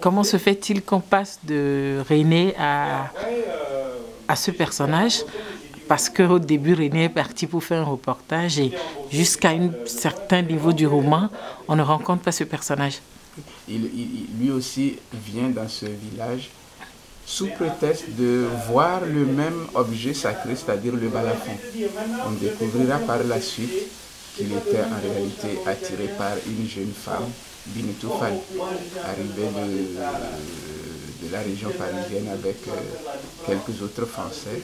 Comment se fait-il qu'on passe de René à ce personnage? Parce qu'au début, René est parti pour faire un reportage et jusqu'à un certain niveau du roman, on ne rencontre pas ce personnage. Lui aussi vient dans ce village sous prétexte de voir le même objet sacré, c'est-à-dire le balafon. On découvrira par la suite qu'il était en réalité attiré par une jeune femme, Bintou Fall, arrivée de la région parisienne avec quelques autres Français,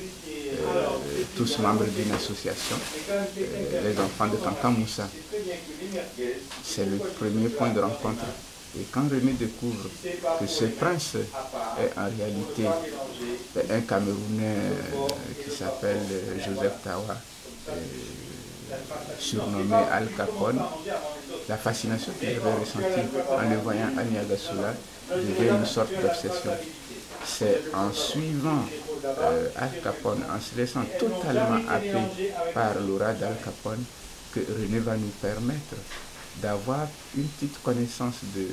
tous membres d'une association, les enfants de Kankan Moussa. C'est le premier point de rencontre. Et quand René découvre que ce prince est en réalité un Camerounais qui s'appelle Joseph Tawa, surnommé Al Capone, la fascination qu'il avait ressentie en le voyant à Niagassoula devient une sorte d'obsession. C'est en suivant Al Capone, en se laissant totalement happer par l'aura d'Al Capone, que René va nous permettre d'avoir une petite connaissance de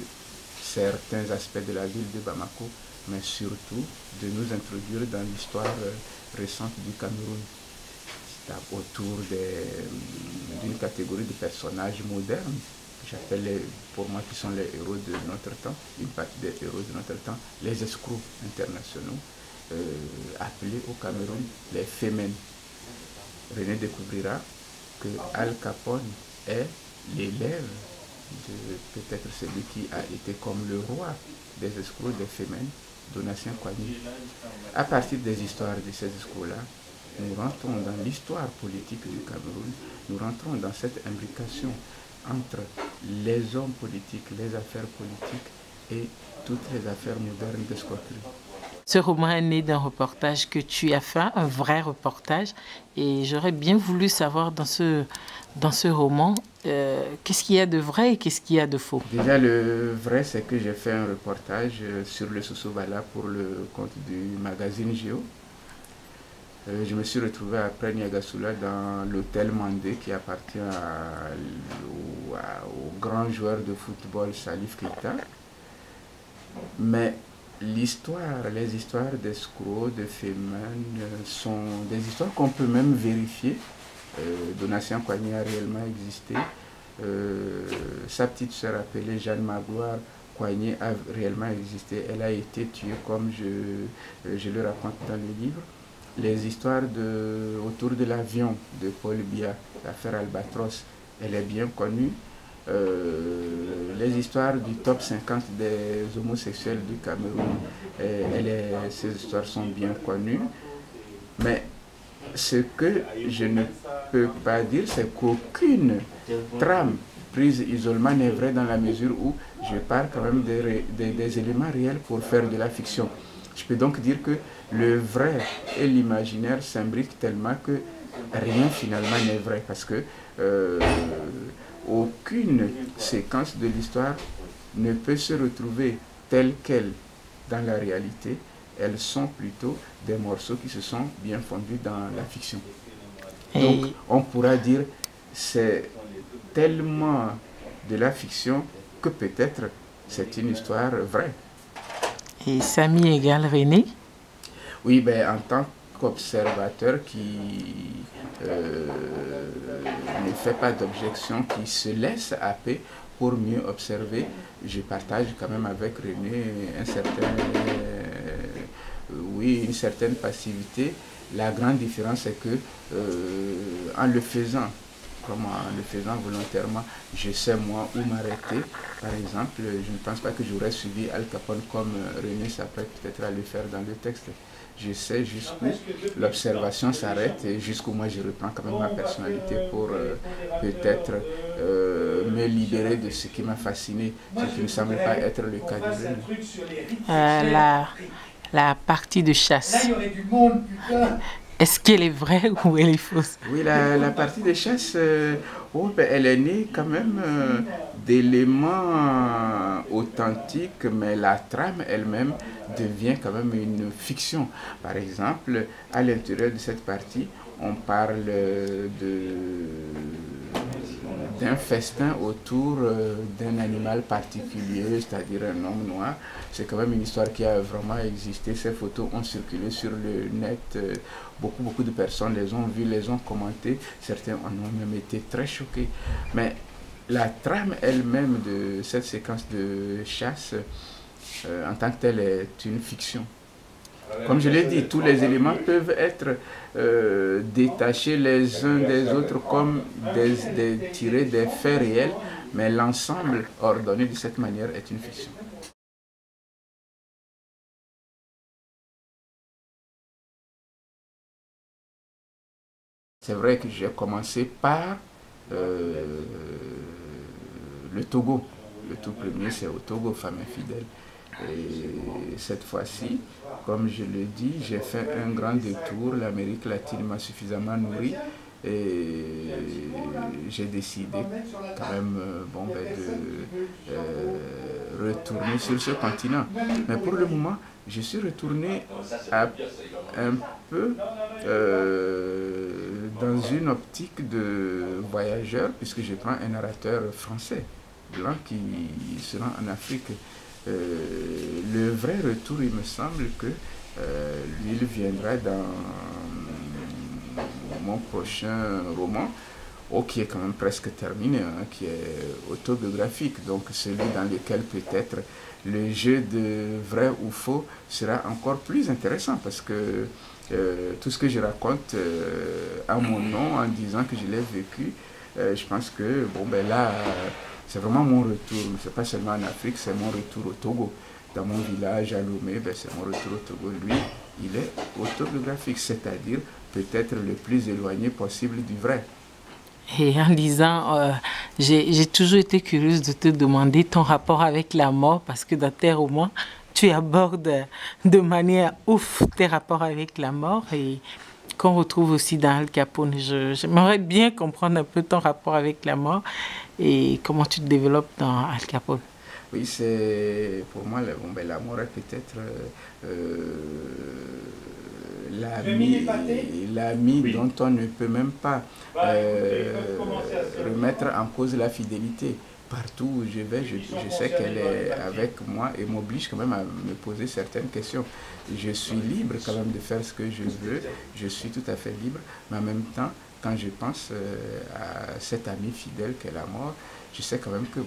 certains aspects de la ville de Bamako, mais surtout de nous introduire dans l'histoire récente du Cameroun, autour d'une catégorie de personnages modernes, que j'appelle pour moi qui sont les héros de notre temps, une partie des héros de notre temps, les escrocs internationaux, appelés au Cameroun les Femen. René découvrira que Al Capone est l'élève de peut-être celui qui a été comme le roi des escrocs des Femen, Donatien Coigny. À partir des histoires de ces escrocs-là, nous rentrons dans l'histoire politique du Cameroun, nous rentrons dans cette imbrication entre les hommes politiques, les affaires politiques et toutes les affaires modernes d'escroquerie. Ce roman est né d'un reportage que tu as fait, un vrai reportage, et j'aurais bien voulu savoir dans ce roman, qu'est-ce qu'il y a de vrai et qu'est-ce qu'il y a de faux? Déjà, le vrai, c'est que j'ai fait un reportage sur le Sosobala pour le compte du magazine Géo. Je me suis retrouvé après Niagassoula dans l'hôtel Mandé qui appartient au grand joueur de football Salif Keita. Mais l'histoire, les histoires d'escrocs, de Femen, sont des histoires qu'on peut même vérifier. Donatien Coigny a réellement existé. Sa petite sœur appelée Jeanne Magloire Coigny a réellement existé. Elle a été tuée comme je le raconte dans le livre. Les histoires autour de l'avion de Paul Biya, l'affaire Albatros, elle est bien connue. Les histoires du top 50 des homosexuels du Cameroun, ces histoires sont bien connues. Mais ce que je ne peux pas dire, c'est qu'aucune trame prise isolement n'est vraie dans la mesure où je parle quand même des éléments réels pour faire de la fiction. Je peux donc dire que le vrai et l'imaginaire s'imbriquent tellement que rien finalement n'est vrai, parce que aucune séquence de l'histoire ne peut se retrouver telle qu'elle dans la réalité. Elles sont plutôt des morceaux qui se sont bien fondus dans la fiction. Donc on pourra dire c'est tellement de la fiction que peut-être c'est une histoire vraie. Et Samy égale René? Oui, ben, en tant qu'observateur qui ne fait pas d'objection, qui se laisse happer pour mieux observer, je partage quand même avec René une certaine passivité. La grande différence est que en le faisant volontairement, je sais moi où m'arrêter. Par exemple, je ne pense pas que j'aurais suivi Al Capone comme René s'apprête peut-être à le faire dans le texte. Je sais jusqu'où l'observation s'arrête et jusqu'où moi je reprends quand même ma personnalité pour peut-être me libérer de ce qui m'a fasciné, ce qui ne semble pas être le cas de René. La partie de chasse. Est-ce qu'elle est vraie ou elle est fausse? Oui, la partie de chasse, elle est née quand même d'éléments authentiques, mais la trame elle-même devient quand même une fiction. Par exemple, à l'intérieur de cette partie, on parle d'un festin autour d'un animal particulier, c'est-à-dire un homme noir. C'est quand même une histoire qui a vraiment existé. Ces photos ont circulé sur le net. Beaucoup de personnes les ont vues, les ont commentées. Certains en ont même été très choqués. Mais la trame elle-même de cette séquence de chasse, en tant que telle, est une fiction. Comme je l'ai dit, tous les éléments peuvent être détachés les uns des autres comme tirés des faits réels, mais l'ensemble ordonné de cette manière est une fiction. C'est vrai que j'ai commencé par le Togo. Le tout premier, c'est au Togo, Femme infidèle. Et cette fois-ci, comme je le dis, j'ai fait un grand détour. L'Amérique latine m'a suffisamment nourri et j'ai décidé quand même de retourner sur ce continent. Mais pour le moment, je suis retourné un peu dans une optique de voyageur, puisque je prends un narrateur français, blanc, qui se rend en Afrique. Le vrai retour, il me semble que lui, il viendra dans mon prochain roman, qui est quand même presque terminé, hein, qui est autobiographique, donc celui dans lequel peut-être le jeu de vrai ou faux sera encore plus intéressant, parce que tout ce que je raconte à mon nom, en disant que je l'ai vécu, je pense que là, c'est vraiment mon retour. C'est pas seulement en Afrique, c'est mon retour au Togo. Dans mon village à Lomé, c'est mon retour au Togo. Lui, il est autobiographique, c'est-à-dire peut-être le plus éloigné possible du vrai. Et en lisant, j'ai toujours été curieuse de te demander ton rapport avec la mort, parce que dans tes romans, tu abordes de manière ouf tes rapports avec la mort, et qu'on retrouve aussi dans Al Capone. J'aimerais bien comprendre un peu ton rapport avec la mort et comment tu te développes dans Al Capone. Oui, c'est pour moi, la mort est peut-être l'ami dont on ne peut même pas remettre en cause la fidélité. Partout où je vais, je sais qu'elle est avec moi et m'oblige quand même à me poser certaines questions. Je suis libre quand même de faire ce que je veux, je suis tout à fait libre, mais en même temps, quand je pense à cet ami fidèle qu'est la mort, je sais quand même que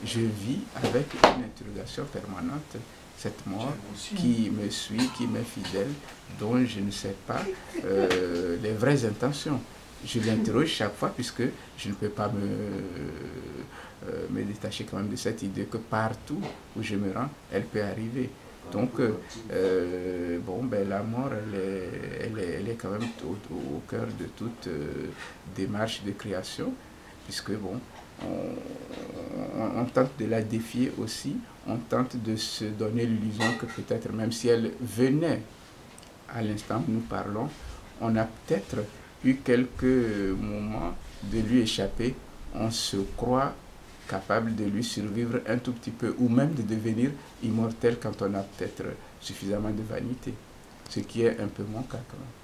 je vis avec une interrogation permanente, cette mort qui me suit, qui m'est fidèle, dont je ne sais pas les vraies intentions. Je l'interroge chaque fois puisque je ne peux pas me détacher quand même de cette idée que partout où je me rends, elle peut arriver. Donc, la mort, elle est quand même au cœur de toute démarche de création, puisque on tente de la défier aussi, on tente de se donner l'illusion que peut-être même si elle venait à l'instant où nous parlons, on a peut-être eu quelques moments de lui échapper, on se croit capable de lui survivre un tout petit peu, ou même de devenir immortel quand on a peut-être suffisamment de vanité, ce qui est un peu mon cas quand même.